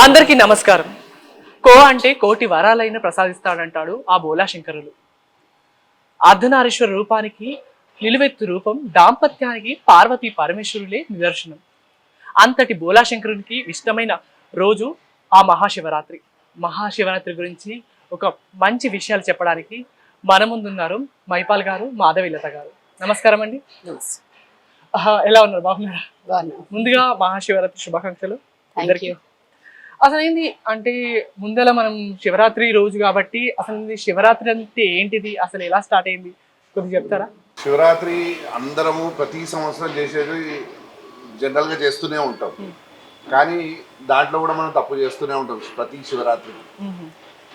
అందరికీ నమస్కారం. కో అంటే కోటి వరాలైన ప్రసాదిస్తాడంటాడు ఆ బోలా శంకరులు. అర్ధనారీశ్వర రూపానికి నిలువెత్తు రూపం, దాంపత్యానికి పార్వతీ పరమేశ్వరులే నిదర్శనం. అంతటి బోలా శంకరునికి ఇష్టమైన రోజు ఆ మహాశివరాత్రి. మహాశివరాత్రి గురించి ఒక మంచి విషయాలు చెప్పడానికి మన ముందున్నారు మైపాల్ గారు, మాధవిలత గారు. నమస్కారం అండి. ఎలా ఉన్నారు? బాగున్నారా? ముందుగా మహాశివరాత్రి శుభాకాంక్షలు అందరికీ. అసలు ఏంది అంటే ముందల మనం శివరాత్రి రోజు కాబట్టి అసలు శివరాత్రి అంటే ఏంటిది, అసలు ఎలా స్టార్ట్ అయింది కొద్దిగా చెప్తారా? శివరాత్రి అందరము ప్రతి సంవత్సరం చేసేది జనరల్గా చేస్తూనే ఉంటాం, కానీ దాంట్లో కూడా మనం తప్పు చేస్తూనే ఉంటాం ప్రతి శివరాత్రి.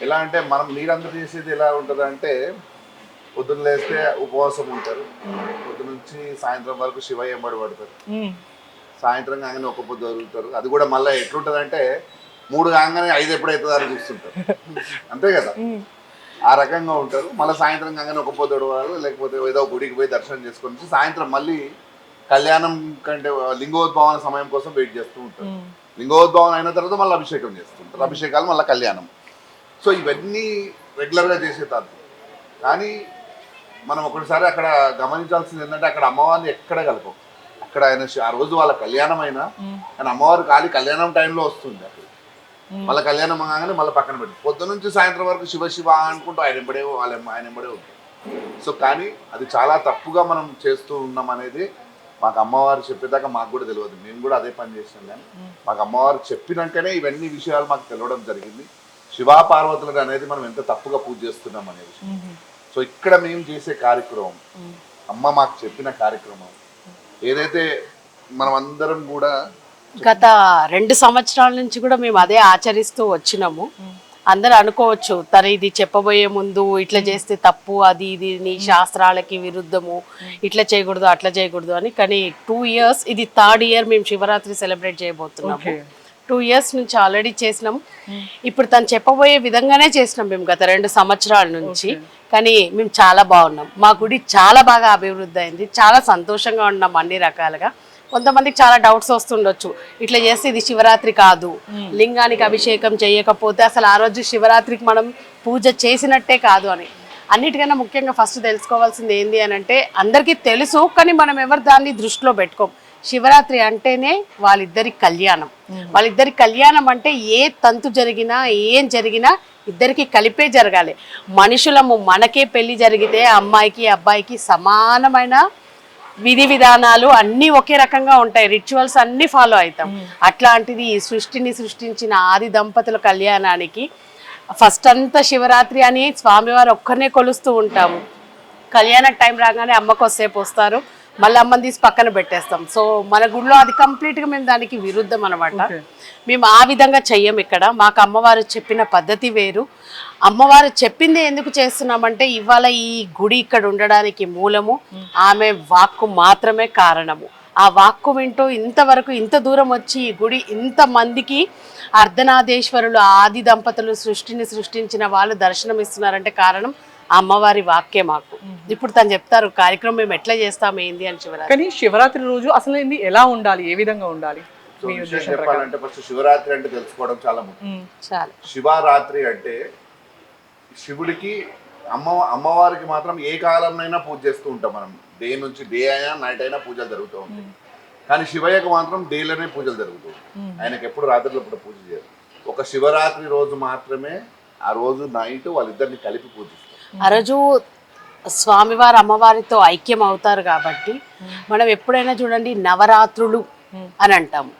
ఎలా అంటే మనం మీరందరూ చేసేది ఎలా ఉంటుంది అంటే పొద్దున్న లేస్తే ఉపవాసం ఉంటారు, పొద్దున్న నుంచి సాయంత్రం వరకు శివయ్య ఎంబడి పడతారు, సాయంత్రం కాగానే ఒక పొద్దు వదులుతారు. అది కూడా మళ్ళీ ఎట్లుంటుంది అంటే 3 కాగానే 5 ఎప్పుడైతుందో అని చూస్తుంటారు, అంతే కదా. ఆ రకంగా ఉంటారు. మళ్ళీ సాయంత్రం కాగానే ఒక పొద్దు వాళ్ళు, లేకపోతే ఏదో గుడికి పోయి దర్శనం చేసుకొని సాయంత్రం మళ్ళీ కళ్యాణం కంటే లింగోద్భవన సమయం కోసం వెయిట్ చేస్తూ ఉంటారు. లింగోద్భవనం అయిన తర్వాత మళ్ళీ అభిషేకం చేస్తుంటారు, అభిషేకాలు మళ్ళీ కళ్యాణం. సో ఇవన్నీ రెగ్యులర్గా చేసే తాను. కానీ మనం ఒకటిసారి అక్కడ గమనించాల్సింది ఏంటంటే అక్కడ అమ్మవారిని ఎక్కడ కలపం. అక్కడ ఆయన ఆ రోజు వాళ్ళ కళ్యాణం అయినా కానీ అమ్మవారు ఖాళీ కళ్యాణం టైంలో వస్తుంది అక్కడ. మళ్ళీ కళ్యాణం కాగానే మళ్ళీ పక్కన పెట్టి పొద్దున్న నుంచి సాయంత్రం వరకు శివ శివ అనుకుంటూ ఆయన ఎంబడే ఆయన ఎంబడే ఉంటారు. సో కానీ అది చాలా తప్పుగా మనం చేస్తూ ఉన్నాం అనేది మాకు అమ్మవారు చెప్పేదాకా మాకు కూడా తెలియదు. మేము కూడా అదే పని చేసాం, కానీ మాకు అమ్మవారు చెప్పినాకనే ఇవన్నీ విషయాలు మాకు తెలియడం జరిగింది. శివా పార్వతులు అనేది మనం ఎంత తప్పుగా పూజ చేస్తున్నాం అనే విషయం. సో ఇక్కడ మేము చేసే కార్యక్రమం, అమ్మ మాకు చెప్పిన కార్యక్రమం ఏదైతే మనం అందరం కూడా గత 2 సంవత్సరాల నుంచి కూడా మేము అదే ఆచరిస్తూ వచ్చినాము. అందరు అనుకోవచ్చు తను ఇది చెప్పబోయే ముందు ఇట్లా చేస్తే తప్పు, అది ఇది నీ శాస్త్రాలకి విరుద్ధము, ఇట్లా చేయకూడదు అట్లా చేయకూడదు అని. కానీ 2 ఇయర్స్, ఇది 3rd ఇయర్ మేము శివరాత్రి సెలబ్రేట్ చేయబోతున్నాము. 2 ఇయర్స్ నుంచి ఆల్రెడీ చేసినాం. ఇప్పుడు తను చెప్పబోయే విధంగానే చేసినాం మేము గత 2 సంవత్సరాల నుంచి. కానీ మేము చాలా బాగున్నాం, మా గుడి చాలా బాగా అభివృద్ధి అయింది, చాలా సంతోషంగా ఉన్నాం అన్ని రకాలుగా. కొంతమందికి చాలా డౌట్స్ వస్తుండొచ్చు, ఇట్లా చేస్తే ఇది శివరాత్రి కాదు, లింగానికి అభిషేకం చేయకపోతే అసలు ఆ రోజు శివరాత్రికి మనం పూజ చేసినట్టే కాదు అని. అన్నిటికన్నా ముఖ్యంగా ఫస్ట్ తెలుసుకోవాల్సింది ఏంది అని అంటే, అందరికీ తెలుసు కానీ మనం ఎవరు దాన్ని దృష్టిలో పెట్టుకోం. శివరాత్రి అంటేనే వాళ్ళిద్దరి కళ్యాణం. వాళ్ళిద్దరి కళ్యాణం అంటే ఏ తంతు జరిగినా ఏం జరిగినా ఇద్దరికి కలిపే జరగాలి. మనుషులము మనకే పెళ్లి జరిగితే అమ్మాయికి అబ్బాయికి సమానమైన విధి విధానాలు అన్నీ ఒకే రకంగా ఉంటాయి, రిచువల్స్ అన్నీ ఫాలో అవుతాం. అట్లాంటిది ఈ సృష్టిని సృష్టించిన ఆది దంపతుల కళ్యాణానికి ఫస్ట్ అంతా శివరాత్రి అని స్వామివారు ఒక్కరినే కొలుస్తూ ఉంటాము. కళ్యాణ టైం రాగానే అమ్మకు వసేపు వస్తారు, మళ్ళీ అమ్మని తీసి పక్కన పెట్టేస్తాం. సో మన గుడిలో అది కంప్లీట్గా మేము దానికి విరుద్ధం అనమాట. మేము ఆ విధంగా చెయ్యం. ఇక్కడ మాకు అమ్మవారు చెప్పిన పద్ధతి వేరు. అమ్మవారు చెప్పింది ఎందుకు చేస్తున్నామంటే ఇవాళ ఈ గుడి ఇక్కడ ఉండడానికి మూలము ఆమె వాక్కు మాత్రమే కారణము. ఆ వాక్కు వింటూ ఇంతవరకు ఇంత దూరం వచ్చి ఈ గుడి ఇంతమందికి అర్ధనాదేశ్వరులు ఆది దంపతులు సృష్టిని సృష్టించిన వాళ్ళు దర్శనం ఇస్తున్నారంటే కారణం అమ్మవారి వాక్యే మాకు. ఇప్పుడు తను చెప్తారు కార్యక్రమం మేము ఎట్లా చేస్తాం ఏంది అని. కానీ శివరాత్రి రోజు అసలు ఏంది, ఎలా ఉండాలి, ఏ విధంగా ఉండాలి చెప్పాలంటే ఫస్ట్ శివరాత్రి అంటే తెలుసుకోవడం చాలా ముఖ్యం. చాలా శివరాత్రి అంటే శివుడికి అమ్మవారికి మాత్రం ఏ కాలంలో పూజ చేస్తూ ఉంటాం మనం. డే నుంచి డే అయినా నైట్ అయినా పూజలు జరుగుతూ ఉంటాయి, కానీ శివయ్యకు మాత్రం డేలోనే పూజలు జరుగుతూ ఉంటాయి. ఆయనకి ఎప్పుడు రాత్రిలో ఎప్పుడు పూజ చేయరు. ఒక శివరాత్రి రోజు మాత్రమే ఆ రోజు నైట్ వాళ్ళిద్దరిని కలిపి పూజిస్తారు. ఆ రోజు స్వామివారు అమ్మవారితో ఐక్యం అవుతారు కాబట్టి మనం ఎప్పుడైనా చూడండి నవరాత్రులు అని అంటాము.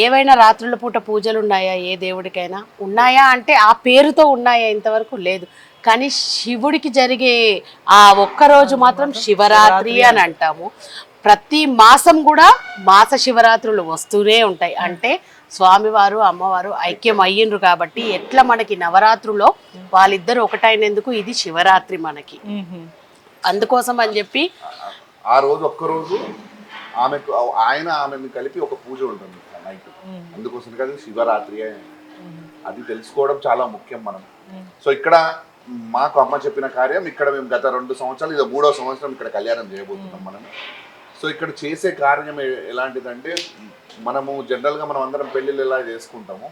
ఏవైనా రాత్రుల పూట పూజలు ఉన్నాయా ఏ దేవుడికైనా? ఉన్నాయా అంటే ఆ పేరుతో ఉన్నాయా? ఇంతవరకు లేదు. కానీ శివుడికి జరిగే ఆ ఒక్కరోజు మాత్రం శివరాత్రి అని అంటాము. ప్రతి మాసం కూడా మాస శివరాత్రులు వస్తూనే ఉంటాయి. అంటే స్వామివారు అమ్మవారు ఐక్యం అయ్యిండ్రు కాబట్టి ఎట్లా మనకి నవరాత్రులో వాళ్ళిద్దరు ఒకటైనందుకు ఇది శివరాత్రి మనకి. అందుకోసం అని చెప్పి ఆ రోజు ఒక్కరోజు ఆమెకు ఆమెను కలిపి ఒక పూజ ఉంటుంది నైట్. అందుకోసం కదా శివరాత్రి అది తెలుసుకోవడం చాలా ముఖ్యం మనం. సో ఇక్కడ మాకు అమ్మ చెప్పిన కార్యం ఇక్కడ మేము గత 2 సంవత్సరాలు, ఇది 3వ సంవత్సరం ఇక్కడ కళ్యాణం చేయబోతున్నాం మనం. సో సో ఇక్కడ చేసే కార్యం ఎలాంటిదంటే మనము జనరల్గా మనం అందరం పెళ్ళిళ్ళు ఎలా చేసుకుంటామో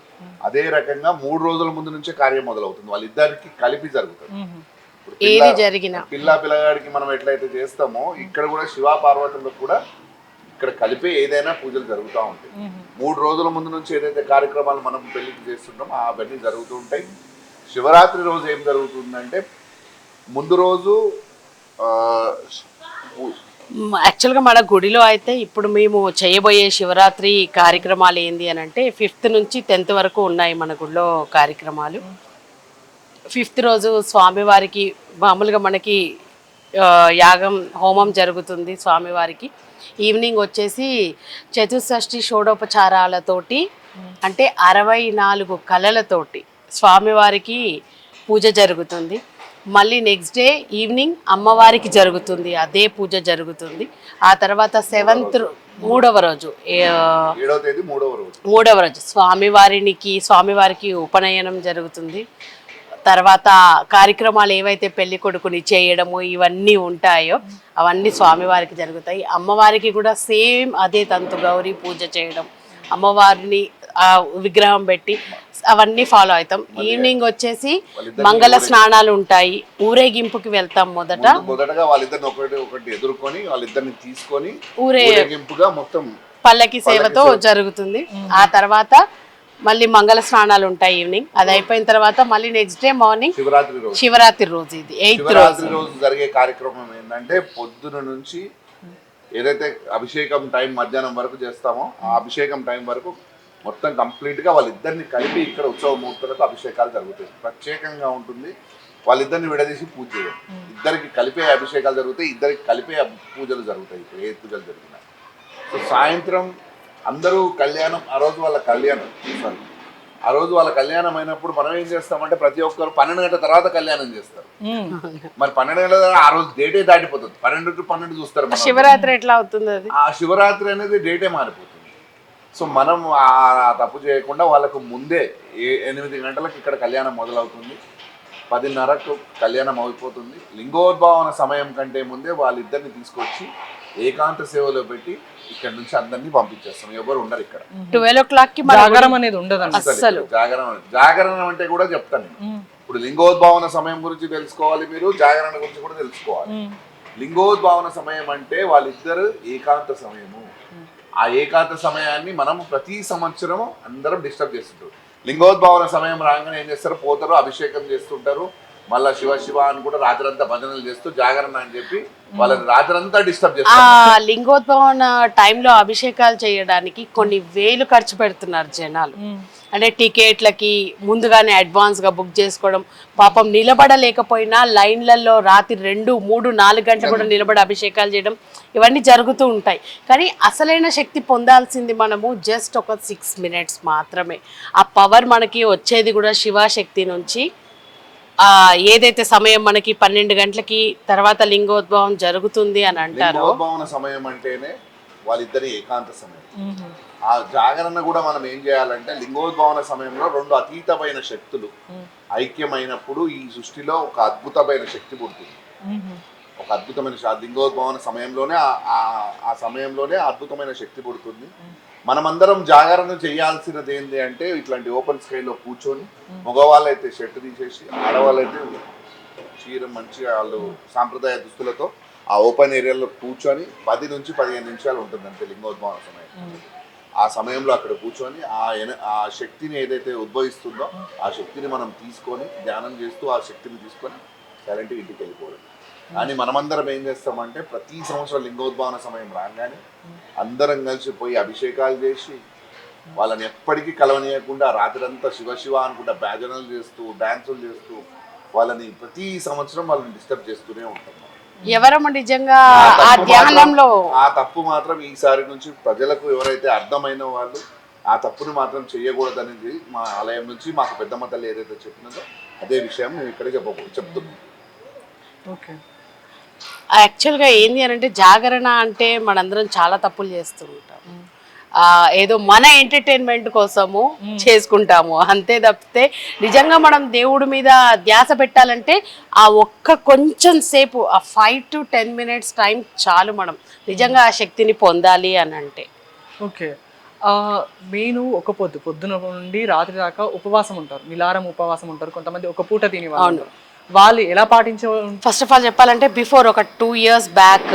అదే రకంగా 3 రోజుల ముందు నుంచే కార్యం మొదలవుతుంది, వాళ్ళిద్దరికి కలిపి జరుగుతుంది. ఇప్పుడు ఏది జరిగినా పిల్లగాడికి మనం ఎట్లయితే చేస్తామో ఇక్కడ కూడా శివ పార్వతులకు కూడా ఇక్కడ కలిపే ఏదైనా పూజలు జరుగుతూ ఉంటాయి. 3 రోజుల ముందు నుంచి ఏదైతే కార్యక్రమాలు మనం పెళ్లికి చేస్తుంటామో అవన్నీ జరుగుతూ ఉంటాయి. శివరాత్రి రోజు ఏం జరుగుతుందంటే ముందు రోజు యాక్చువల్గా మన గుడిలో అయితే ఇప్పుడు మేము చేయబోయే శివరాత్రి కార్యక్రమాలు ఏంది అని అంటే 5th నుంచి 10th వరకు ఉన్నాయి మన గుడిలో కార్యక్రమాలు. 5th రోజు స్వామివారికి మామూలుగా మనకి యాగం హోమం జరుగుతుంది. స్వామివారికి ఈవినింగ్ వచ్చేసి చతుషష్ఠి షోడోపచారాలతోటి అంటే 64 కళలతోటి స్వామివారికి పూజ జరుగుతుంది. మళ్ళీ నెక్స్ట్ డే ఈవినింగ్ అమ్మవారికి జరుగుతుంది, అదే పూజ జరుగుతుంది. ఆ తర్వాత 7th 3వ రోజు 7వ తేదీ 3వ రోజు స్వామివారికి ఉపనయనం జరుగుతుంది. తర్వాత కార్యక్రమాలు ఏవైతే పెళ్లి కొడుకుని చేయడము ఇవన్నీ ఉంటాయో అవన్నీ స్వామివారికి జరుగుతాయి. అమ్మవారికి కూడా సేమ్ అదే తంతు గౌరీ పూజ చేయడం, అమ్మవారిని ఆ విగ్రహం పెట్టి అవన్నీ ఫాలో అవుతాం. ఈవినింగ్ వచ్చేసి మంగళ స్నానాలు ఉంటాయి, ఊరేగింపుకి వెళ్తాం. మొదటగా వాళ్ళిద్దరిని ఒకటి ఎదుర్కొని వాళ్ళిద్దరిని తీసుకొని ఊరేగింపుగా మొత్తం పల్లకి సేవతో జరుగుతుంది. ఆ తర్వాత మళ్ళీ మంగళ స్నానాలు ఉంటాయి ఈవినింగ్. అది అయిపోయిన తర్వాత మళ్ళీ నెక్స్ట్ డే మార్నింగ్ శివరాత్రి రోజు ఇది 8th రోజు జరిగే కార్యక్రమం ఏంటంటే పొద్దున నుంచి ఏదైతే అభిషేకం టైం మధ్యాహ్నం వరకు చేస్తామో ఆ అభిషేకం టైం వరకు మొత్తం కంప్లీట్గా వాళ్ళిద్దరిని కలిపి ఇక్కడ ఉత్సవ ముహూర్తాలకు అభిషేకాలు జరుగుతాయి. ప్రత్యేకంగా ఉంటుంది, వాళ్ళిద్దరిని విడదీసి పూజ చేయడం. ఇద్దరికి కలిపే అభిషేకాలు జరుగుతాయి, ఇద్దరికి కలిపే పూజలు జరుగుతాయి. ఇక్కడ ఏ పూజలు జరిగినా సో సాయంత్రం అందరూ కళ్యాణం ఆ రోజు వాళ్ళ కళ్యాణం అయినప్పుడు మనం ఏం చేస్తామంటే ప్రతి ఒక్కరు 12 గంటల తర్వాత కళ్యాణం చేస్తారు. మరి 12 గంటల ఆ రోజు డేటే దాటిపోతుంది, 12 to 12 చూస్తారు. శివరాత్రి ఎట్లా అవుతుంది? ఆ శివరాత్రి అనేది డేటే మారిపోతుంది. సో మనం ఆ తప్పు చేయకుండా వాళ్ళకు ముందే 8 గంటలకు ఇక్కడ కళ్యాణం మొదలవుతుంది, 10:30కు కళ్యాణం అయిపోతుంది. లింగోద్భావన సమయం కంటే ముందే వాళ్ళిద్దరిని తీసుకొచ్చి ఏకాంత సేవలో పెట్టి ఇక్కడ నుంచి అందరినీ పంపించేస్తాం. ఎవరు ఉండరు ఇక్కడ. 12 o'clock జాగరం అనేది ఉండదు అసలు. జాగరణ అంటే కూడా చెప్తాను నేను. ఇప్పుడు లింగోద్భావన సమయం గురించి తెలుసుకోవాలి, మీరు జాగరణ గురించి కూడా తెలుసుకోవాలి. లింగోద్భావన సమయం అంటే వాళ్ళిద్దరు ఏకాంత సమయము. ఆ ఏకాంత సమయాన్ని మనం ప్రతి సంవత్సరం అందరం డిస్టర్బ్ చేస్తుంటారు. లింగోద్భావన సమయం రాగానే ఏం చేస్తారు, పోతారు, అభిషేకం చేస్తుంటారు, మళ్ళా శివ శివ అని కూడా రాత్రంతా భజనలు చేస్తూ జాగరణ అని చెప్పి వాళ్ళని రాత్రంతా డిస్టర్బ్ చేస్తారు. ఆ లింగోద్భవన టైంలో అభిషేకాలు చేయడానికి కొన్ని వేలు ఖర్చు పెడుతున్నారు జనాలు. అంటే టికెట్లకి ముందుగానే అడ్వాన్స్గా బుక్ చేసుకోవడం, పాపం నిలబడలేకపోయినా లైన్లలో రాత్రి 2, 3, 4 గంటలు కూడా నిలబడి అభిషేకాలు చేయడం ఇవన్నీ జరుగుతూ ఉంటాయి. కానీ అసలైన శక్తి పొందాల్సింది మనము జస్ట్ ఒక 6 minutes మాత్రమే. ఆ పవర్ మనకి వచ్చేది కూడా శివశక్తి నుంచి. ఏదైతే సమయం మనకి 12 గంటలకి తర్వాత లింగోద్భవం జరుగుతుంది అని అంటారు. లింగోద్భవన సమయం అంటేనే వాళ్ళిద్దరి ఏకాంత సమయం. ఆ జాగరణ కూడా మనం ఏం చేయాలంటే లింగోద్భవన సమయంలో 2 అతీతమైన శక్తులు ఐక్యమైనప్పుడు ఈ సృష్టిలో ఒక అద్భుతమైన శక్తి పుడుతుంది. ఒక అద్భుతమైన లింగోద్భవన సమయంలోనే ఆ సమయంలోనే అద్భుతమైన శక్తి పుడుతుంది. మనమందరం జాగరణ చేయాల్సినది ఏంటి అంటే ఇట్లాంటి ఓపెన్ స్కైలో కూర్చొని, మగవాళ్ళైతే షర్ట్ తీసేసి, ఆడవాళ్ళైతే చీర మంచిగా వాళ్ళు సాంప్రదాయ దుస్తులతో ఆ ఓపెన్ ఏరియాలో కూర్చొని 10 నుంచి 15 నిమిషాలు ఉంటుంది అంతే లింగోద్భవన సమయం. ఆ సమయంలో అక్కడ కూర్చొని ఆ శక్తిని ఏదైతే ఉద్భవిస్తుందో ఆ శక్తిని మనం తీసుకొని ధ్యానం చేస్తూ ఆ శక్తిని తీసుకొని సైలెంట్గా ఇంటికి వెళ్ళిపోవడం. కానీ మనమందరం ఏం చేస్తామంటే ప్రతి సంవత్సరం లింగోద్భవన సమయం రాగానే అందరం కలిసి పోయి అభిషేకాలు చేసి వాళ్ళని ఎప్పటికీ కలవనీయకుండా రాత్రంతా శివ శివ అనుకుంటా భజనలు చేస్తూ డాన్సులు చేస్తూ వాళ్ళని ప్రతి సంవత్సరం వాళ్ళని డిస్టర్బ్ చేస్తూనే ఉంటాం. ఎవరము నిజంగా ఆ ధ్యానంలో ఆ తప్పు మాత్రం ఈసారి నుంచి ప్రజలకు ఎవరైతే అర్థమైన వాళ్ళు ఆ తప్పును మాత్రం చేయకూడదనేది మా ఆలయం నుంచి మాకు పెద్దమ్మ తల్లి ఏదైతే చెప్పినదో అదే విషయం మేము ఇక్కడ చెప్తున్నాం. ఓకే. యాక్చువల్గా ఏంది అని అంటే జాగరణ అంటే మనందరం చాలా తప్పులు చేస్తూ ఉంటాం. ఏదో మన ఎంటర్టైన్మెంట్ కోసము చేసుకుంటాము అంతే తప్పితే నిజంగా మనం దేవుడి మీద ధ్యాస పెట్టాలంటే ఆ ఒక్క కొంచెం సేపు ఆ 5 to 10 minutes టైం చాలు మనం నిజంగా ఆ శక్తిని పొందాలి అని అంటే. ఓకే. మెయిన్ ఒక పొద్దున నుండి రాత్రి దాకా ఉపవాసం ఉంటారు, నిలారం ఉపవాసం ఉంటారు, కొంతమంది ఒక పూట తిని వాళ్ళు. వాళ్ళు ఎలా పాటించే? ఫస్ట్ ఆఫ్ ఆల్ చెప్పాలంటే బిఫోర్ ఒక 2 years బ్యాక్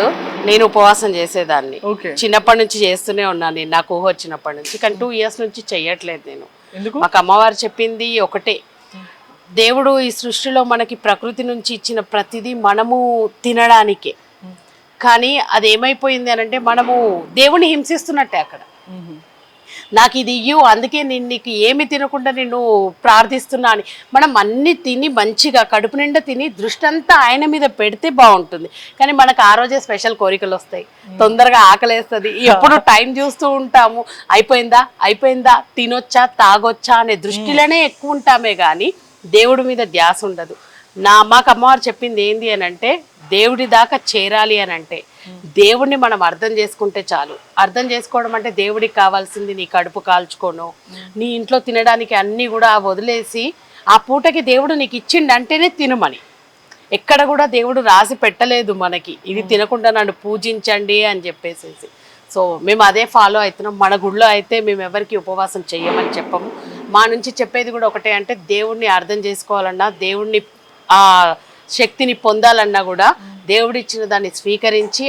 నేను ఉపవాసం చేసేదాన్ని. ఓకే. చిన్నప్పటి నుంచి చేస్తూనే ఉన్నాను నేను, నాకు ఊహ వచ్చినప్పటి నుంచి. కానీ 2 years నుంచి చెయ్యట్లేదు నేను. ఎందుకు? మాకు అమ్మవారు చెప్పింది ఒకటే, దేవుడు ఈ సృష్టిలో మనకి ప్రకృతి నుంచి ఇచ్చిన ప్రతిదీ మనము తినడానికే. కానీ అది ఏమైపోయింది అని అంటే మనము దేవుని హింసిస్తున్నట్టే అక్కడ. నాకు ఇది ఇయ్యు, అందుకే నేను నీకు ఏమి తినకుండా నేను ప్రార్థిస్తున్నా అని. మనం అన్ని తిని మంచిగా కడుపు నిండా తిని దృష్టి అంతా ఆయన మీద పెడితే బాగుంటుంది. కానీ మనకు ఆ రోజే స్పెషల్ కోరికలు వస్తాయి, తొందరగా ఆకలేస్తుంది, ఎప్పుడు టైం చూస్తూ ఉంటాము, అయిపోయిందా తినొచ్చా తాగొచ్చా అనే దృష్టిలోనే ఎక్కువ ఉంటామే కానీ దేవుడి మీద ధ్యాస ఉండదు. మాకు అమ్మవారు చెప్పింది ఏంది అని అంటే, దేవుడి దాకా చేరాలి అని అంటే దేవుడిని మనం అర్థం చేసుకుంటే చాలు. అర్థం చేసుకోవడం అంటే దేవుడికి కావాల్సింది నీ కడుపు కాల్చుకోను, నీ ఇంట్లో తినడానికి అన్నీ కూడా వదిలేసి ఆ పూటకి దేవుడు నీకు ఇచ్చిండు అంటేనే తినమని. ఎక్కడ కూడా దేవుడు రాసి పెట్టలేదు మనకి ఇది తినకుండా నన్ను పూజించండి అని చెప్పేసి. సో మేము అదే ఫాలో అవుతున్నాం. మన గుడిలో అయితే మేము ఎవరికి ఉపవాసం చెయ్యమని చెప్పము. మా నుంచి చెప్పేది కూడా ఒకటే, అంటే దేవుడిని అర్థం చేసుకోవాలన్నా, దేవుడిని ఆ శక్తిని పొందాలన్నా కూడా దేవుడు ఇచ్చిన దాన్ని స్వీకరించి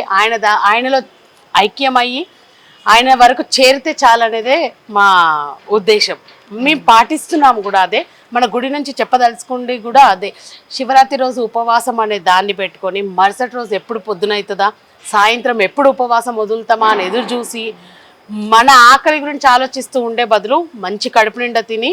ఆయనలో ఐక్యమయ్యి ఆయన వరకు చేరితే చాలనేదే మా ఉద్దేశం. మేము పాటిస్తున్నాము కూడా అదే. మన గుడి నుంచి చెప్పదలుచుకుంది కూడా అదే. శివరాత్రి రోజు ఉపవాసం అనే దాన్ని పెట్టుకొని మరుసటి రోజు ఎప్పుడు పొద్దునవుతుందా, సాయంత్రం ఎప్పుడు ఉపవాసం వదులుతామా అని ఎదురు చూసి మన ఆకలి గురించి ఆలోచిస్తూ ఉండే బదులు మంచి కడుపు నిండా తిని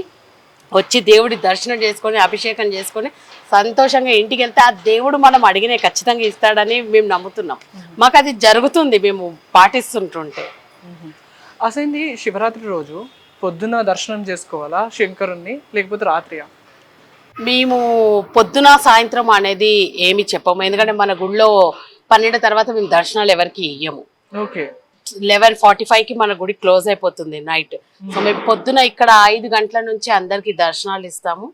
వచ్చి దేవుడి దర్శనం చేసుకొని అభిషేకం చేసుకొని సంతోషంగా ఇంటికి వెళ్తే ఆ దేవుడు మనం అడిగినే ఖచ్చితంగా ఇస్తాడని మేము నమ్ముతున్నాం. మాకు అది జరుగుతుంది మేము పాటిస్తుంటుంటే. అసలు శివరాత్రి రోజు పొద్దున దర్శనం చేసుకోవాలా శంకరుణ్ణి, లేకపోతే రాత్రియా? మేము పొద్దున సాయంత్రం అనేది ఏమి చెప్పము, ఎందుకంటే మన గుడిలో 12 తర్వాత మేము దర్శనాలు ఎవరికి ఇయ్యము. ఓకే. 11:45కి మన గుడి క్లోజ్ అయిపోతుంది నైట్. సో మేము పొద్దున ఇక్కడ 5 గంటల నుంచి అందరికి దర్శనాలు ఇస్తాము.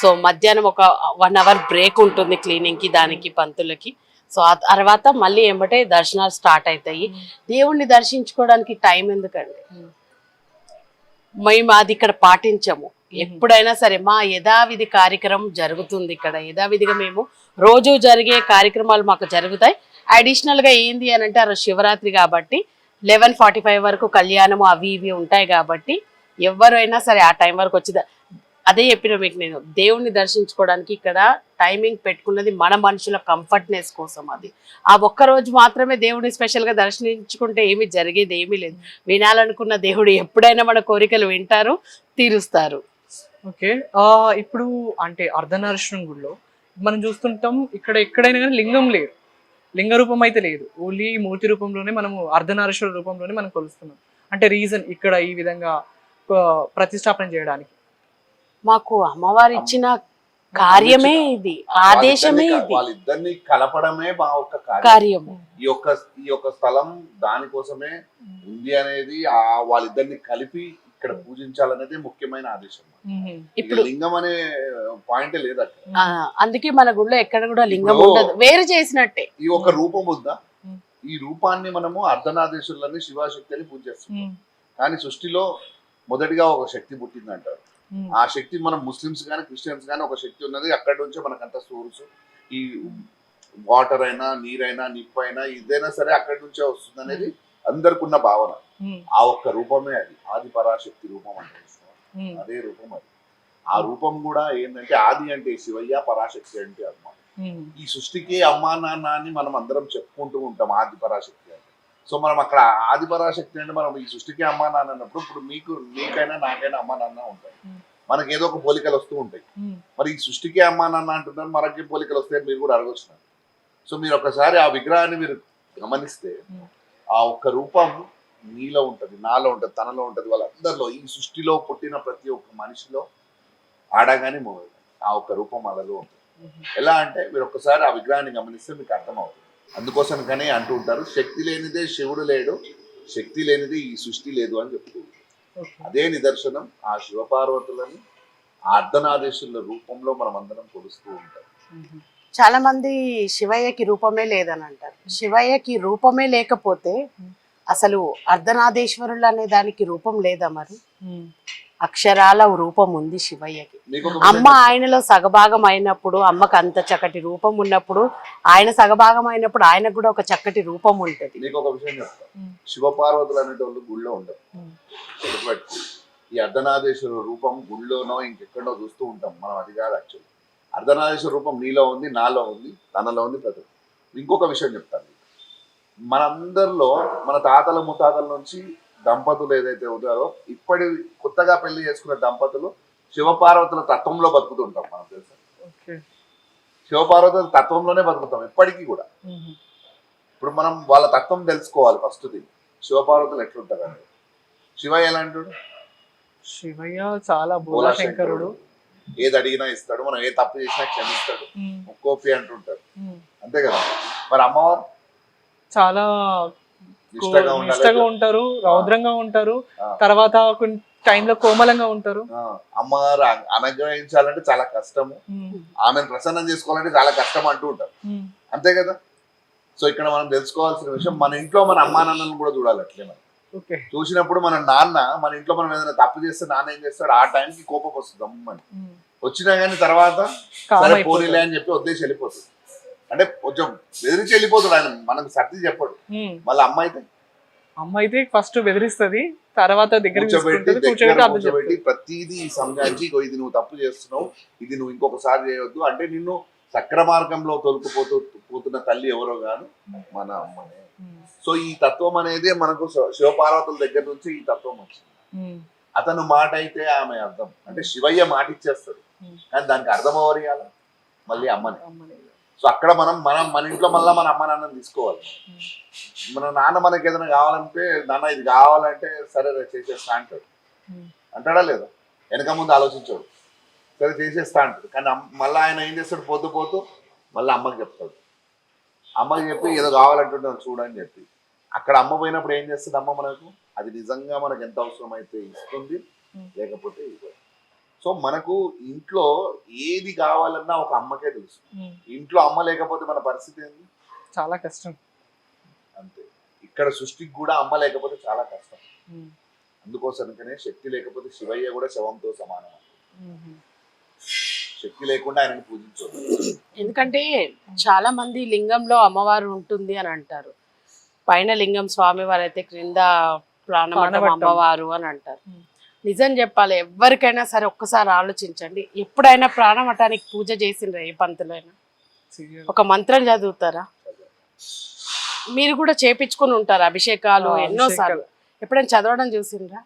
సో మధ్యాహ్నం ఒక 1 hour బ్రేక్ ఉంటుంది క్లీనింగ్ కి, దానికి పంతులకి. సో ఆ తర్వాత మళ్ళీ ఏమంటే దర్శనాలు స్టార్ట్ అవుతాయి. దేవుణ్ణి దర్శించుకోవడానికి టైం ఎందుకండి, మేము అది ఇక్కడ పాటించము. ఎప్పుడైనా సరే మా యథావిధి కార్యక్రమం జరుగుతుంది ఇక్కడ. యథావిధిగా మేము రోజు జరిగే కార్యక్రమాలు మాకు జరుగుతాయి. అడిషనల్ గా ఏంది అని అంటే ఆ రోజు శివరాత్రి కాబట్టి 11:45 వరకు కళ్యాణము అవి ఇవి ఉంటాయి కాబట్టి ఎవరైనా సరే ఆ టైం వరకు వచ్చి అదే చెప్పిన మీకు నేను, దేవుణ్ణి దర్శించుకోవడానికి ఇక్కడ టైమింగ్ పెట్టుకున్నది మన మనుషుల కంఫర్ట్నెస్ కోసం. అది ఆ ఒక్క రోజు మాత్రమే దేవుడిని స్పెషల్ గా దర్శించుకుంటే ఏమి జరిగేది ఏమీ లేదు. వినాలనుకున్న దేవుడు ఎప్పుడైనా మన కోరికలు వింటారు, తీరుస్తారు. ఓకే. ఇప్పుడు అంటే అర్ధనారీశ్వరుని గుడిలో మనం చూస్తుంటాం, ఇక్కడ ఎక్కడైనా కానీ లింగం లేదు, లింగ రూపం అయితే లేదు, ఓన్లీ మూర్తి రూపంలోనే మనము అర్ధనారీశ్వర రూపంలోనే మనం కొలుస్తున్నాం. అంటే రీజన్ ఇక్కడ ఈ విధంగా ప్రతిష్టాపన చేయడానికి మాకు అమ్మవారు ఇచ్చిన కార్యమే ఇది, ఆదేశమే ఇది. వాళ్ళిద్దరిని కలపడమే మా ఒక కార్యము. ఈ యొక్క స్థలం దానికోసమే ఉంది అనేది, వాళ్ళిద్దరిని కలిపి ఇక్కడ పూజించాలనేది ముఖ్యమైన ఆదేశం. ఇప్పుడు లింగం అనే పాయింట్ లేదు అక్కడ. అందుకే మన గుడిలో ఎక్కడ కూడా లింగం ఉండదు, వేరు చేసినట్టే. ఈ ఒక రూపం ఉందా, ఈ రూపాన్ని మనము అర్ధనాదేశులని శివశక్తి అని పూజ చేస్తున్నాం. కానీ సృష్టిలో మొదటిగా ఒక శక్తి పుట్టిందంటారు. ఆ శక్తి మనం ముస్లిమ్స్ కానీ క్రిస్టియన్స్ కానీ ఒక శక్తి ఉన్నది, అక్కడి నుంచే మనకంత సోర్స్. ఈ వాటర్ అయినా, నీరైనా, నిప్పు అయినా, ఇదైనా సరే అక్కడి నుంచే వస్తుంది అనేది అందరికి ఉన్న భావన. ఆ ఒక్క రూపమే అది, ఆది పరాశక్తి రూపం అంటే అదే రూపం అది. ఆ రూపం కూడా ఏంటంటే ఆది అంటే శివయ్య, పరాశక్తి అంటే అమ్మ. ఈ సృష్టికి అమ్మా నాన్న అని మనం అందరం చెప్పుకుంటూ ఉంటాం ఆది పరాశక్తి అంటే. సో మనం అక్కడ ఆది పరాశక్తి అంటే మనం ఈ సృష్టికి అమ్మా నాన్న అన్నప్పుడు, ఇప్పుడు మీకైనా నాకైనా అమ్మా నాన్న ఉంటాయి, మనకి ఏదో ఒక పోలికలు వస్తూ ఉంటాయి. మరి ఈ సృష్టికి అమ్మా నాన్న అంటున్నారు, మనకి పోలికలు వస్తాయని మీరు కూడా అడగొచ్చున్నారు. సో మీరు ఒకసారి ఆ విగ్రహాన్ని మీరు గమనిస్తే ఆ ఒక్క రూపం నీలో ఉంటది, నాలో ఉంటది, తనలో ఉంటది, వాళ్ళందరిలో, ఈ సృష్టిలో పుట్టిన ప్రతి ఒక్క మనిషిలో ఆడగానే ఆ ఒక్క రూపం అలలో ఉంటుంది. ఎలా అంటే మీరు ఒక్కసారి ఆ విగ్రహాన్ని గమనిస్తే మీకు అర్థమవుతుంది. అందుకోసం కానీ అంటూ ఉంటారు, శక్తి లేనిదే శివుడు లేడు, శక్తి లేనిది ఈ సృష్టి లేదు అని చెప్తూ ఉంటారు. ఓకే. అదే నిదర్శనం ఆ శివపార్వతులని ఆ అర్ధనాదేశుల రూపంలో మనం అందరం కొలుస్తూ ఉంటాం. చాలా మంది శివయ్యకి రూపమే లేదని అంటారు. శివయ్యకి రూపమే లేకపోతే అసలు అర్ధనాదేశ్వరులు అనే దానికి రూపం లేదా? మరి అక్షరాల రూపం ఉంది శివయ్యకి. మీకు ఒక అమ్మ ఆయనలో సగభాగం అయినప్పుడు, అమ్మకు అంత చక్కటి రూపం ఉన్నప్పుడు, ఆయన సగభాగం అయినప్పుడు ఆయనకు కూడా ఒక చక్కటి రూపం ఉంటుంది. మీకు ఒక విషయం చెప్తా, శివపార్వతులు అనేటోళ్ళు గుళ్ళో ఉండరు. గుర్తుపెట్టుకో, ఈ అర్ధనాదేశ్వర రూపం గుళ్ళోనో ఇంకెక్కడో చూస్తూ ఉంటాం మనం, అది కాదు యాక్చువల్లీ. అర్ధనాదేశ్వర రూపం నీలో ఉంది, నాలో ఉంది, తనలో ఉంది, ప్రతి. ఇంకొక విషయం చెప్తాను, మనందరిలో మన తాతల ముత్తాతల నుంచి దంపతులు ఏదైతే ఉన్నారో, ఇప్పటి కొత్తగా పెళ్లి చేసుకున్న దంపతులు శివపార్వతుల తత్వంలో బతుకుతుంటాం మనం, తెలుసా? శివపార్వతుల తత్వంలోనే బతుకుతాం ఇప్పటికీ కూడా. ఇప్పుడు మనం వాళ్ళ తత్వం తెలుసుకోవాలి ఫస్ట్ థింగ్. శివపార్వతులు ఎట్లుంటారు అనేది. శివయ్య ఎలాంటి? శివయ్య చాలా బోలాశంకరుడు. ఏది అడిగినా ఇస్తాడు, మనం ఏ తప్పు చేసినా క్షమిస్తాడు, ముక్కోపి అంటుంటాడు, అంతే కదా. మరి అమ్మవారు చాలా నిష్టగా ఉంటారు, రౌద్రంగా ఉంటారు, తర్వాత కొన్ని టైంలో కోమలంగా ఉంటారు. అమ్మగారు అనుగ్రహించాలంటే చాలా కష్టము, ఆమెను ప్రసన్నం చేసుకోవాలంటే చాలా కష్టం అంటూ ఉంటారు, అంతే కదా. సో ఇక్కడ మనం తెలుసుకోవాల్సిన విషయం, మన ఇంట్లో మన అమ్మా నాన్నలను కూడా చూడాలి అట్లే. మనం చూసినప్పుడు మన నాన్న, మన ఇంట్లో మనం ఏదైనా తప్పు చేస్తే నాన్న ఏం చేస్తాడు, ఆ టైంకి కోపం వస్తుంది అమ్మని. వచ్చినా కానీ తర్వాత సరే పోనీలే అని చెప్పి వదిలేసి వెళ్ళిపోతుంది. అంటే కొంచెం బెదిరించి వెళ్ళిపోతాడు ఆయన, మనకు సర్ది చెప్పడు. మళ్ళీ అమ్మ అయితే ఫస్ట్ బెదిరిస్తుంది, తర్వాత కూర్చోబెట్టి ప్రతిదీ సంజాయించి, ఇది నువ్వు తప్పు చేస్తున్నావు, ఇది నువ్వు ఇంకొకసారి చేయవద్దు అంటే, నిన్ను సక్ర మార్గంలో పోతున్న తల్లి ఎవరో గాను మన అమ్మనే. సో ఈ తత్వం అనేది మనకు శివపార్వతుల దగ్గర నుంచి ఈ తత్వం వచ్చింది. అతను మాట అయితే ఆమె అర్థం, అంటే శివయ్య మాట ఇచ్చేస్తాడు, కానీ దానికి అర్థం ఎవరు ఇవ్వాలి? మళ్ళీ అమ్మని. సో అక్కడ మన ఇంట్లో మళ్ళీ మన అమ్మ నాన్నని తీసుకోవాలి. మన నాన్న మనకి ఏదైనా కావాలంటే, నాన్న ఇది కావాలంటే సరే చేసేస్తా అంటాడు, అంటాడా లేదా? వెనక ముందు ఆలోచించాడు, సరే చేసేస్తా అంటాడు. కానీ మళ్ళీ ఆయన ఏం చేస్తాడు, పోతూ మళ్ళీ అమ్మకి చెప్తాడు. అమ్మకి చెప్పి ఏదో కావాలంటుంటాను చూడని చెప్పి, అక్కడ అమ్మ పోయినప్పుడు ఏం చేస్తుంది అమ్మ మనకు? అది నిజంగా మనకు ఎంత అవసరం అయితే ఇస్తుంది, లేకపోతే ఇవ్వదు. సో మనకు ఇంట్లో ఏది కావాలన్నా ఒక అమ్మకే తెలుసు. ఇంట్లో అమ్మ లేకపోతే మన పరిస్థితి ఏంది? చాలా కష్టం. అంతే, ఇక్కడ సృష్టికి కూడా అమ్మ లేకపోతే చాలా కష్టం. అందుకోసమనే శక్తి లేకపోతే శివయ్య కూడా శవంతో సమానం. శక్తి లేకుండా ఆయనని పూజించదు. ఎందుకంటే చాలా మంది లింగంలో అమ్మవారు ఉంటుంది అని అంటారు. పైన లింగం స్వామివారు అయితే క్రింద ప్రాణమఠం అమ్మవారు అని అంటారు. నిజం చెప్పాలి, ఎవరికైనా సరే ఒక్కసారి ఆలోచించండి, ఎప్పుడైనా ప్రాణమఠానికి పూజ చేసిండ్రా? ఏ పంతులైనా ఒక మంత్రం చదువుతారా? మీరు కూడా చేపించుకుని ఉంటారు అభిషేకాలు ఎన్నోసార్లు, ఎప్పుడైనా చదవడం చూసిండ్రా?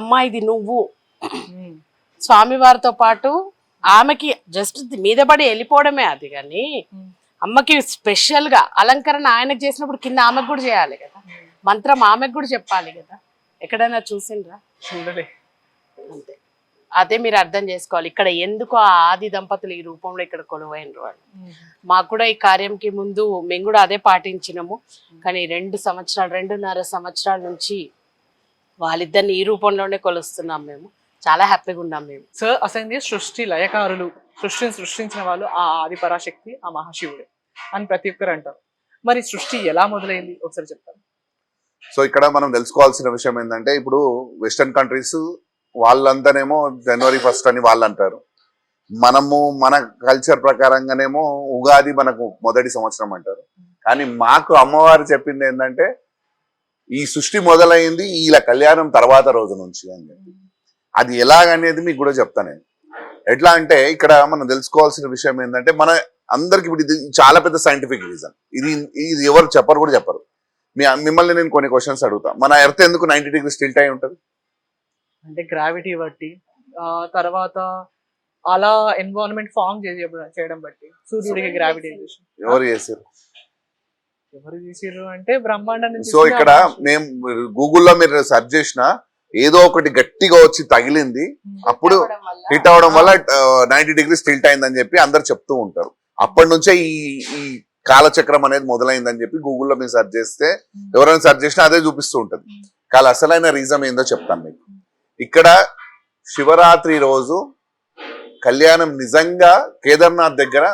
అమ్మా ఇది నువ్వు స్వామివారితో పాటు ఆమెకి జస్ట్ మీద పడి వెళ్ళిపోవడమే అది, కానీ అమ్మకి స్పెషల్ గా అలంకరణ ఆయనకు చేసినప్పుడు కింద ఆమెకు కూడా చేయాలి కదా, మంత్రం ఆమెకు కూడా చెప్పాలి కదా. ఎక్కడైనా చూసిండ్రా? చూడలే. అంతే, అదే మీరు అర్థం చేసుకోవాలి. ఇక్కడ ఎందుకు ఆ ఆది దంపతులు ఈ రూపంలో ఇక్కడ కొలువైనరు వాళ్ళు. మాకు కూడా ఈ కార్యంకి ముందు మేము కూడా అదే పాటించినాము, కానీ 2.5 సంవత్సరాల నుంచి వాళ్ళిద్దరిని ఈ రూపంలోనే కొలుస్తున్నాం. మేము చాలా హ్యాపీగా ఉన్నాం. మేము సార్ అసలు సృష్టి లయకారులు, సృష్టిని సృష్టించిన వాళ్ళు ఆ ఆది పరాశక్తి, ఆ మహాశివుడే అని ప్రతి ఒక్కరు అంటారు. మరి సృష్టి ఎలా మొదలైంది ఒకసారి చెప్తారు? సో ఇక్కడ మనం తెలుసుకోవాల్సిన విషయం ఏంటంటే, ఇప్పుడు వెస్టర్న్ కంట్రీస్ వాళ్ళంతానేమో January 1 అని వాళ్ళు అంటారు. మనము మన కల్చర్ ప్రకారంగానేమో ఉగాది మనకు మొదటి సంవత్సరం అంటారు. కానీ మాకు అమ్మవారు చెప్పింది ఏంటంటే, ఈ సృష్టి మొదలైంది ఇలా కళ్యాణం తర్వాత రోజు నుంచి అని చెప్పి. అది ఎలాగనేది మీకు కూడా చెప్తాను. ఎట్లా అంటే ఇక్కడ మనం తెలుసుకోవాల్సిన విషయం ఏంటంటే, మన అందరికి ఇప్పుడు ఇది చాలా పెద్ద సైంటిఫిక్ రీజన్. ఇది ఎవరు చెప్పరు కూడా చెప్పరు. మిమ్మల్ని నేను కొన్ని క్వశ్చన్స్ అడుగుతా. మన ఎర్త్ ఎందుకు 90 degrees టిల్ట్ అయి ఉంటుంది? అంటే గ్రావిటీ బట్టి, తర్వాత అలా ఎన్విరాన్మెంట్ ఫామ్ చేయడం బట్టి, సూర్యుడికి గ్రావిటీ ఎవరు చేశారు? ఎవరు చేసారు అంటే బ్రహ్మాండం నుంచి. సో ఇక్కడ మేము గూగుల్లో మీరు సెర్చ్ చేసిన ఏదో ఒకటి గట్టిగా వచ్చి తగిలింది, అప్పుడు హిట్ అవడం వల్ల 90 degrees టిల్ట్ అయిందని చెప్పి అందరు చెప్తూ ఉంటారు. అప్పటి నుంచే ఈ కాలచక్రం అనేది మొదలైందని చెప్పి గూగుల్లో మీరు సెర్చ్ చేస్తే ఎవరైనా సెర్చ్ చేసినా అదే చూపిస్తూ ఉంటది. కానీ అసలైన రీజన్ ఏందో చెప్తాను మీకు. ఇక్కడ శివరాత్రి రోజు కళ్యాణం నిజంగా కేదార్నాథ్ దగ్గర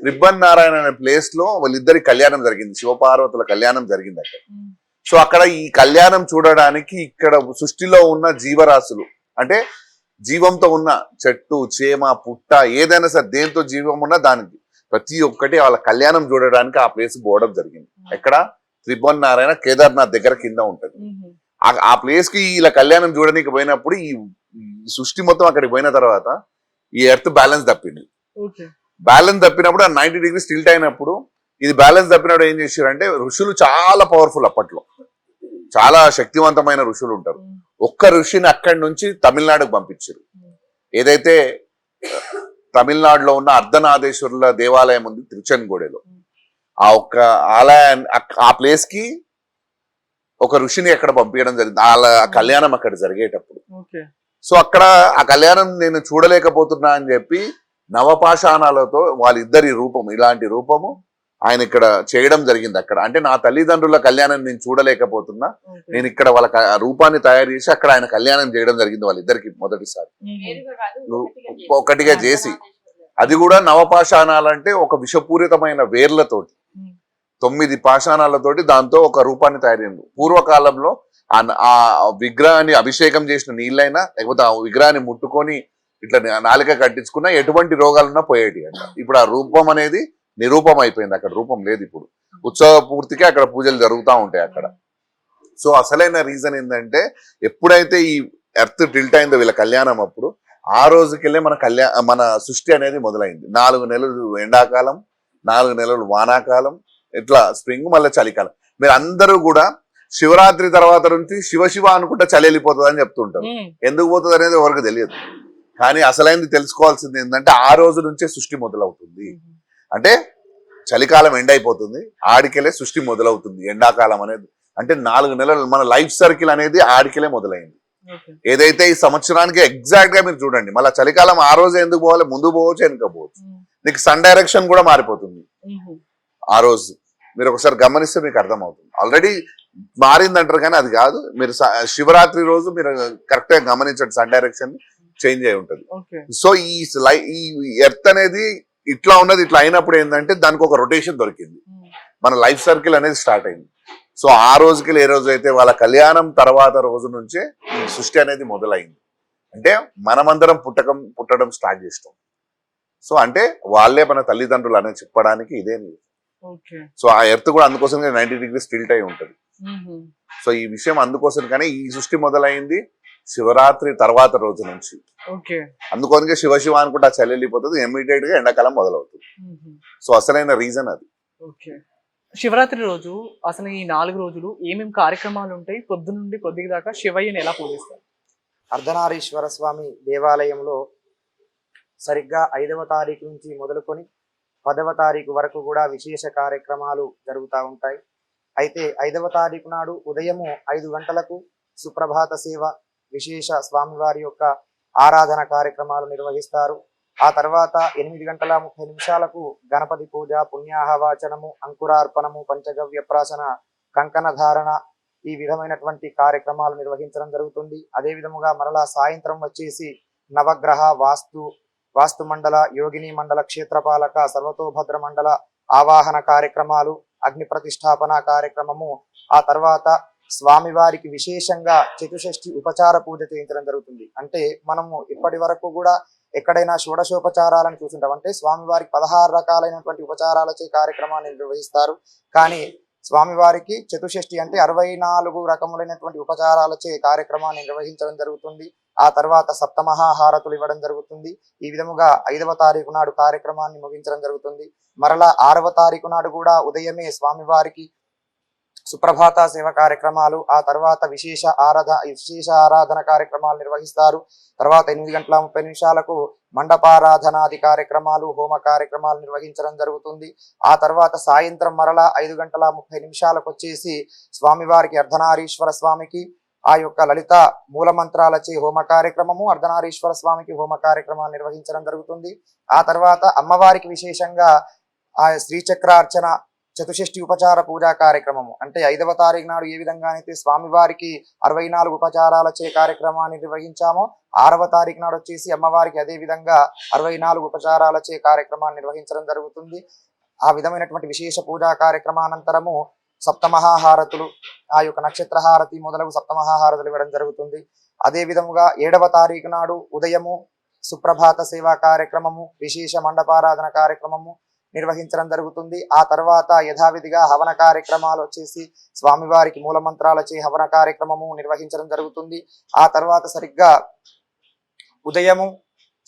రిబ్బన్ నారాయణ అనే ప్లేస్ లో వాళ్ళిద్దరి కళ్యాణం జరిగింది, శివపార్వతుల కళ్యాణం జరిగింది అక్కడ. సో అక్కడ ఈ కళ్యాణం చూడడానికి ఇక్కడ సృష్టిలో ఉన్న జీవరాశులు అంటే జీవంతో ఉన్న చెట్టు చేమ పుట్ట ఏదైనా సరే దేంతో జీవం ఉన్నా దానికి ప్రతి ఒక్కటి వాళ్ళ కళ్యాణం చూడడానికి ఆ ప్లేస్ పోవడం జరిగింది. ఎక్కడ రిబ్బన్ నారాయణ కేదార్నాథ్ దగ్గర కింద ఉంటది. ఆ ప్లేస్ కి ఇలా కళ్యాణం చూడడానికి పోయినప్పుడు ఈ సృష్టి మొత్తం అక్కడికి పోయిన తర్వాత ఈ ఎర్త్ బ్యాలెన్స్ తప్పింది. బ్యాలెన్స్ తప్పినప్పుడు ఆ 90 degrees టిల్ట్ అయినప్పుడు ఇది బ్యాలెన్స్ తప్పినప్పుడు ఏం చేశారంటే ఋషులు చాలా పవర్ఫుల్, అప్పట్లో చాలా శక్తివంతమైన ఋషులు ఉంటారు. ఒక్క ఋషిని అక్కడి నుంచి తమిళనాడుకు పంపించారు. ఏదైతే తమిళనాడులో ఉన్న అర్ధనాదేశ్వరుల దేవాలయం ఉంది తిరుచెన్గూడెలో, ఆ ఒక్క ఆలయాన్ని ఆ ప్లేస్ కి ఒక ఋషిని అక్కడ పంపించడం జరిగింది. ఆ కళ్యాణం అక్కడ జరిగేటప్పుడు. సో అక్కడ ఆ కళ్యాణం నేను చూడలేకపోతున్నా అని చెప్పి నవపాషాణాలతో వాళ్ళిద్దరి రూపం ఇలాంటి రూపము ఆయన ఇక్కడ చేయడం జరిగింది అక్కడ. అంటే నా తల్లిదండ్రుల కళ్యాణం నేను చూడలేకపోతున్నా, నేను ఇక్కడ వాళ్ళ రూపాన్ని తయారు చేసి అక్కడ ఆయన కళ్యాణం చేయడం జరిగింది వాళ్ళిద్దరికి మొదటిసారి ఒకటిగా చేసి. అది కూడా నవపాషాణాలంటే ఒక విషపూరితమైన వేర్లతోటి 9 పాషాణాలతోటి దాంతో ఒక రూపాన్ని తయారు చేయండి. పూర్వకాలంలో ఆ విగ్రహాన్ని అభిషేకం చేసిన నీళ్ళైనా లేకపోతే ఆ విగ్రహాన్ని ముట్టుకొని ఇట్లా నాలిక కట్టించుకున్నా ఎటువంటి రోగాలున్నా పోయేటి అంట. ఇప్పుడు ఆ రూపం అనేది నిరూపం అయిపోయింది, అక్కడ రూపం లేదు. ఇప్పుడు ఉత్సవ పూర్తికి అక్కడ పూజలు జరుగుతూ ఉంటాయి అక్కడ. సో అసలైన రీజన్ ఏంటంటే ఎప్పుడైతే ఈ ఎర్త్ టిల్ట్ అయిందో వీళ్ళ కళ్యాణం అప్పుడు ఆ రోజుకెళ్ళే మన సృష్టి అనేది మొదలైంది. 4 నెలలు ఎండాకాలం, 4 నెలలు వానాకాలం, ఇట్లా స్ప్రింగ్, మళ్ళీ చలికాలం. మీరు అందరూ కూడా శివరాత్రి తర్వాత నుంచి శివ అనుకుంటే చలి వెళ్ళిపోతుంది అని చెప్తుంటారు. ఎందుకు పోతుంది అనేది ఎవరికి తెలియదు. కానీ అసలైంది తెలుసుకోవాల్సింది ఏంటంటే ఆ రోజు నుంచే సృష్టి మొదలవుతుంది. అంటే చలికాలం ఎండ్ అయిపోతుంది, ఆడికెళ్ళే సృష్టి మొదలవుతుంది. ఎండాకాలం అనేది అంటే 4 నెలలు మన లైఫ్ సర్కిల్ అనేది ఆడికెళ్ళే మొదలైంది. ఏదైతే ఈ సంవత్సరానికి ఎగ్జాక్ట్ గా మీరు చూడండి, మళ్ళీ చలికాలం ఆ రోజు ఎందుకు పోవాలి, ముందు పోవచ్చు వెనుక పోవచ్చు. నీకు సన్ డైరెక్షన్ కూడా మారిపోతుంది ఆ రోజు. మీరు ఒకసారి గమనిస్తే మీకు అర్థమవుతుంది. ఆల్రెడీ మారిందంటారు కానీ అది కాదు. మీరు శివరాత్రి రోజు మీరు కరెక్ట్ గా గమనించండి, సన్ డైరెక్షన్ చేంజ్ అయి ఉంటది. సో ఈ ఎర్త్ అనేది ఇట్లా ఉన్నది, ఇట్లా అయినప్పుడు ఏంటంటే దానికి ఒక రొటేషన్ దొరికింది, మన లైఫ్ సర్కిల్ అనేది స్టార్ట్ అయింది. సో ఆ రోజుకి ఏ రోజు అయితే వాళ్ళ కళ్యాణం తర్వాత రోజు నుంచే ఈ సృష్టి అనేది మొదలైంది. అంటే మనమందరం పుట్టడం స్టార్ట్ చేస్తాం. సో అంటే వాళ్ళే మన తల్లిదండ్రులు అనేది చెప్పడానికి ఇదే. సో ఆ ఎర్త్ కూడా అందుకోసం 90 degrees టిల్ట్ అయి ఉంటది. సో ఈ విషయం అందుకోసం కానీ ఈ సృష్టి మొదలైంది శివరాత్రి తర్వాత రోజు నుంచి. అందుకోసం శివ అనుకుంటే ఆ చలి వెళ్ళిపోతుంది, ఇమ్మీడియట్ గా ఎండాకాలం మొదలవుతుంది. సో అసలైన రీజన్ అది. శివరాత్రి రోజు అసలు ఈ 4 రోజులు ఏమేమి కార్యక్రమాలు ఉంటాయి? పొద్దు నుండి పొద్దుకి దాకా శివయ్యని ఎలా పూజిస్తారు? అర్ధనారీశ్వర స్వామి దేవాలయంలో సరిగ్గా 5వ తారీఖు నుంచి మొదలుకొని 10వ తారీఖు వరకు కూడా విశేష కార్యక్రమాలు జరుగుతూ ఉంటాయి. అయితే 5వ తారీఖు నాడు ఉదయము 5 గంటలకు సుప్రభాత సేవ, విశేష స్వామివారి యొక్క ఆరాధన కార్యక్రమాలు నిర్వహిస్తారు. ఆ తర్వాత 8:30 గణపతి పూజ, పుణ్యాహవాచనము, అంకురార్పణము, పంచగవ్య ప్రాసన, కంకణ ధారణ, ఈ విధమైనటువంటి కార్యక్రమాలు నిర్వహించడం జరుగుతుంది. అదే విధముగా మరలా సాయంత్రం వచ్చేసి నవగ్రహ వాస్తు మండల, యోగిని మండల, క్షేత్రపాలక, సర్వతోభద్ర మండల ఆవాహన కార్యక్రమాలు, అగ్ని ప్రతిష్టాపన కార్యక్రమము, ఆ తర్వాత స్వామివారికి విశేషంగా చతుషష్ఠి ఉపచార పూజ చేయించడం జరుగుతుంది. అంటే మనము ఇప్పటి వరకు కూడా ఎక్కడైనా షోడశోపచారాలను చూస్తుంటాం. అంటే స్వామివారికి 16 రకాలైనటువంటి ఉపచారాలచే కార్యక్రమాన్ని నిర్వహిస్తారు. కానీ స్వామివారికి చతుషష్ఠి అంటే 64 రకములైనటువంటి ఉపచారాలచే కార్యక్రమాన్ని నిర్వహించడం జరుగుతుంది. ఆ తర్వాత సప్తమహాహారతులు ఇవ్వడం జరుగుతుంది. ఈ విధముగా 5వ తారీఖు నాడు కార్యక్రమాన్ని ముగించడం జరుగుతుంది. మరలా 6వ తారీఖు నాడు కూడా ఉదయమే స్వామివారికి సుప్రభాత సేవ కార్యక్రమాలు, ఆ తర్వాత విశేష ఆరాధన కార్యక్రమాలు నిర్వహిస్తారు. తర్వాత 8:30 మండపారాధనాది కార్యక్రమాలు, హోమ కార్యక్రమాలు నిర్వహించడం జరుగుతుంది. ఆ తర్వాత సాయంత్రం మరలా 5:30 వచ్చేసి స్వామివారికి అర్ధనారీశ్వర స్వామికి ఆ యొక్క లలిత మూల మంత్రాలచే హోమ కార్యక్రమము, అర్ధనారీశ్వర స్వామికి హోమ కార్యక్రమాలు నిర్వహించడం జరుగుతుంది. ఆ తర్వాత అమ్మవారికి విశేషంగా ఆ శ్రీచక్రార్చన చతుషష్ఠి ఉపచార పూజా కార్యక్రమము అంటే 5వ తారీఖు నాడు ఏ విధంగా అయితే స్వామివారికి 64 ఉపచారాలచే కార్యక్రమాన్ని నిర్వహించామో 6వ తారీఖు నాడు వచ్చేసి అమ్మవారికి అదే విధంగా 64 ఉపచారాలచే కార్యక్రమాన్ని నిర్వహించడం జరుగుతుంది. ఆ విధమైనటువంటి విశేష పూజా కార్యక్రమానంతరము సప్తమహాహారతులు, ఆ యొక్క నక్షత్ర హారతి మొదలగు సప్తమహాహారతులు ఇవ్వడం జరుగుతుంది. అదే విధముగా 7వ తారీఖు నాడు ఉదయము సుప్రభాత సేవా కార్యక్రమము, విశేష మండపారాధన కార్యక్రమము నిర్వహించడం జరుగుతుంది. ఆ తర్వాత యథావిధిగా హవన కార్యక్రమాలు వచ్చేసి స్వామివారికి మూల మంత్రాలచే హవన కార్యక్రమము నిర్వహించడం జరుగుతుంది. ఆ తర్వాత సరిగ్గా ఉదయము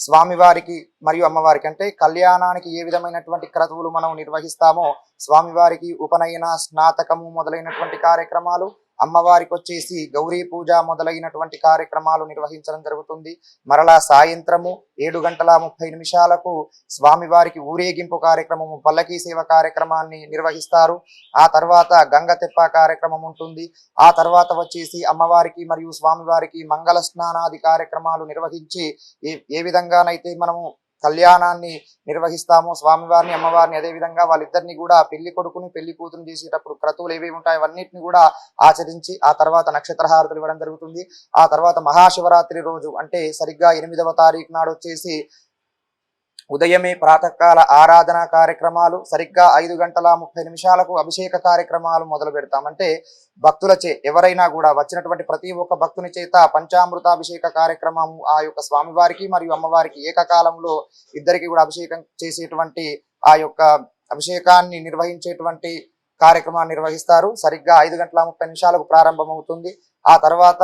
స్వామివారికి మరియు అమ్మవారికి అంటే కళ్యాణానికి ఏ విధమైనటువంటి క్రతువులు మనం నిర్వహిస్తామో స్వామివారికి ఉపనయన, స్నాతకము మొదలైనటువంటి కార్యక్రమాలు, అమ్మవారికి వచ్చేసి గౌరీ పూజ మొదలైనటువంటి కార్యక్రమాలు నిర్వహించడం జరుగుతుంది. మరలా సాయంత్రము 7:30 స్వామివారికి ఊరేగింపు కార్యక్రమము, పల్లకీ సేవ కార్యక్రమాన్ని నిర్వహిస్తారు. ఆ తర్వాత గంగ తెప్ప కార్యక్రమం ఉంటుంది. ఆ తర్వాత వచ్చేసి అమ్మవారికి మరియు స్వామివారికి మంగళ స్నానాది కార్యక్రమాలు నిర్వహించి ఏ విధంగానైతే మనము కళ్యాణాన్ని నిర్వహిస్తాము స్వామివారిని అమ్మవారిని, అదే విధంగా వాళ్ళిద్దరిని కూడా పెళ్లి కొడుకుని పెళ్లి కూతురు చేసేటప్పుడు క్రతువులు ఏవేవి ఉంటాయో అవన్నిటిని కూడా ఆచరించి ఆ తర్వాత నక్షత్రహారతులు ఇవ్వడం జరుగుతుంది. ఆ తర్వాత మహాశివరాత్రి రోజు అంటే సరిగ్గా 8వ తారీఖు నాడు వచ్చేసి ఉదయమే ప్రాతకాల ఆరాధన కార్యక్రమాలు, సరిగ్గా 5:30 అభిషేక కార్యక్రమాలు మొదలు పెడతాం. అంటే భక్తులచే ఎవరైనా కూడా వచ్చినటువంటి ప్రతి ఒక్క భక్తుని చేత పంచామృతాభిషేక కార్యక్రమం ఆ యొక్క స్వామివారికి మరియు అమ్మవారికి ఏకకాలంలో ఇద్దరికి కూడా అభిషేకం చేసేటువంటి ఆ యొక్క అభిషేకాన్ని నిర్వహించేటువంటి కార్యక్రమాన్ని నిర్వహిస్తారు. సరిగ్గా 5:30 ప్రారంభమవుతుంది. ఆ తర్వాత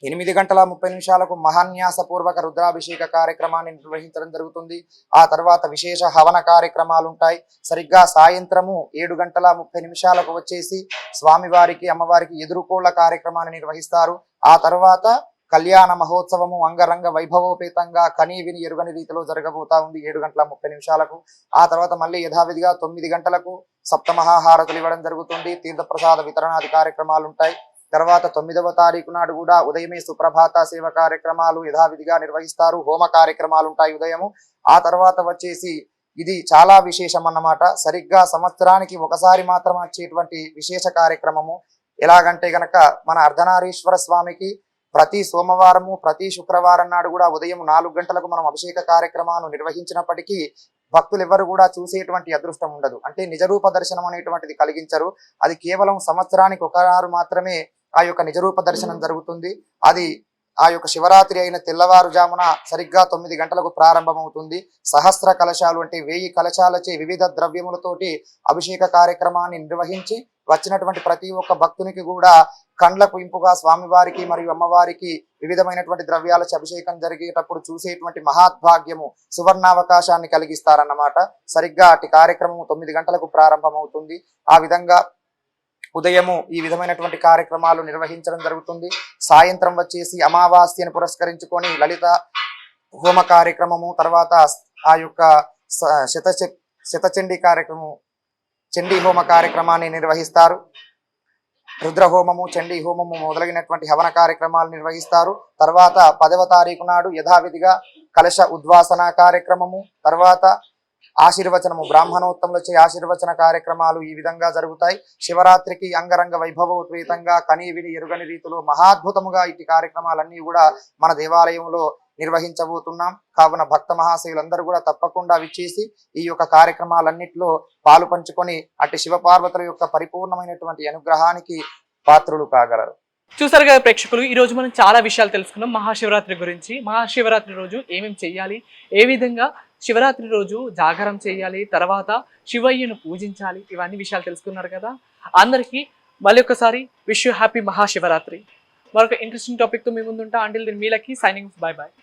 8:30 మహాన్యాసపూర్వక రుద్రాభిషేక కార్యక్రమాన్ని నిర్వహించడం జరుగుతుంది. ఆ తర్వాత విశేష హవన కార్యక్రమాలు ఉంటాయి. సరిగ్గా సాయంత్రము 7:30 వచ్చేసి స్వామివారికి అమ్మవారికి ఎదురుకోళ్ల కార్యక్రమాన్ని నిర్వహిస్తారు. ఆ తర్వాత కళ్యాణ మహోత్సవము అంగరంగ వైభవోపేతంగా కనీ విని ఎరుగని రీతిలో జరగబోతా ఉంది 7:30 ఆ తర్వాత మళ్ళీ యథావిధిగా 9 గంటలకు సప్తమహాహారతులు ఇవ్వడం జరుగుతుంది. తీర్థప్రసాద వితరణాది కార్యక్రమాలు ఉంటాయి. తర్వాత 9వ తారీఖు నాడు కూడా ఉదయమే సుప్రభాత సేవ కార్యక్రమాలు యథావిధిగా నిర్వహిస్తారు. హోమ కార్యక్రమాలు ఉంటాయి ఉదయము. ఆ తర్వాత వచ్చేసి ఇది చాలా విశేషం అన్నమాట. సరిగ్గా సంవత్సరానికి ఒకసారి మాత్రం వచ్చేటువంటి విశేష కార్యక్రమము. ఎలాగంటే గనక మన అర్ధనారీశ్వర స్వామికి ప్రతి సోమవారము ప్రతి శుక్రవారం నాడు కూడా ఉదయం 4 గంటలకు మనం అభిషేక కార్యక్రమాలు నిర్వహించినప్పటికీ భక్తులు ఎవరు కూడా చూసేటువంటి అదృష్టం ఉండదు. అంటే నిజరూప దర్శనం అనేటువంటిది కలిగించరు. అది కేవలం సంవత్సరానికి ఒకసారి మాత్రమే ఆ యొక్క నిజరూప దర్శనం జరుగుతుంది. అది ఆ యొక్క శివరాత్రి అయిన తెల్లవారుజామున సరిగ్గా 9 గంటలకు ప్రారంభమవుతుంది. సహస్ర కలశాలు అంటే 1000 కలశాలచే వివిధ ద్రవ్యములతోటి అభిషేక కార్యక్రమాన్ని నిర్వహించి వచ్చినటువంటి ప్రతి ఒక్క భక్తునికి కూడా కండ్లకు ఇంపుగా స్వామివారికి మరియు అమ్మవారికి వివిధమైనటువంటి ద్రవ్యాలచే అభిషేకం జరిగేటప్పుడు చూసేటువంటి మహాద్భాగ్యము సువర్ణావకాశాన్ని కలిగిస్తారన్నమాట. సరిగ్గా అటు కార్యక్రమం 9 గంటలకు ప్రారంభమవుతుంది. ఆ విధంగా ఉదయము ఈ విధమైనటువంటి కార్యక్రమాలు నిర్వహించడం జరుగుతుంది. సాయంత్రం వచ్చేసి అమావాస్యను పురస్కరించుకొని లలిత హోమ కార్యక్రమము, తర్వాత ఆ యొక్క శతచండీ కార్యక్రమము, చండీ హోమ కార్యక్రమాన్ని నిర్వహిస్తారు. రుద్రహోమము, చండీ హోమము మొదలైనటువంటి హవన కార్యక్రమాలు నిర్వహిస్తారు. తర్వాత 10వ తారీఖు నాడు యథావిధిగా కలశ ఉద్వాసన కార్యక్రమము, తర్వాత ఆశీర్వచనము బ్రాహ్మణోత్తములచే ఆశీర్వచన కార్యక్రమాలు ఈ విధంగా జరుగుతాయి. శివరాత్రికి అంగరంగ వైభవోపేతంగా కనీ విని ఎరుగని రీతిలో మహాద్భుతముగా ఇటు కార్యక్రమాలన్నీ కూడా మన దేవాలయంలో నిర్వహించబోతున్నాం. కావున భక్త మహాశయులందరూ కూడా తప్పకుండా విచ్చేసి ఈ యొక్క కార్యక్రమాలన్నింటిలో పాలు పంచుకొని అటు శివపార్వతుల యొక్క పరిపూర్ణమైనటువంటి అనుగ్రహానికి పాత్రులు కాగలరు. చూసారు కదా ప్రేక్షకులు, ఈ రోజు మనం చాలా విషయాలు తెలుసుకున్నాం మహాశివరాత్రి గురించి. మహాశివరాత్రి రోజు ఏమేమి చేయాలి, ఏ విధంగా శివరాత్రి రోజు జాగరం చేయాలి, తర్వాత శివయ్యను పూజించాలి, ఇవన్నీ విషయాలు తెలుసుకున్నారు కదా. అందరికీ మళ్ళీ ఒకసారి విష్ యూ హ్యాపీ మహాశివరాత్రి. మరొక ఇంట్రెస్టింగ్ టాపిక్తో మీ ముందుంటా. అంటిల్ దెన్ మీ లక్కీ సైనింగ్, బై బాయ్.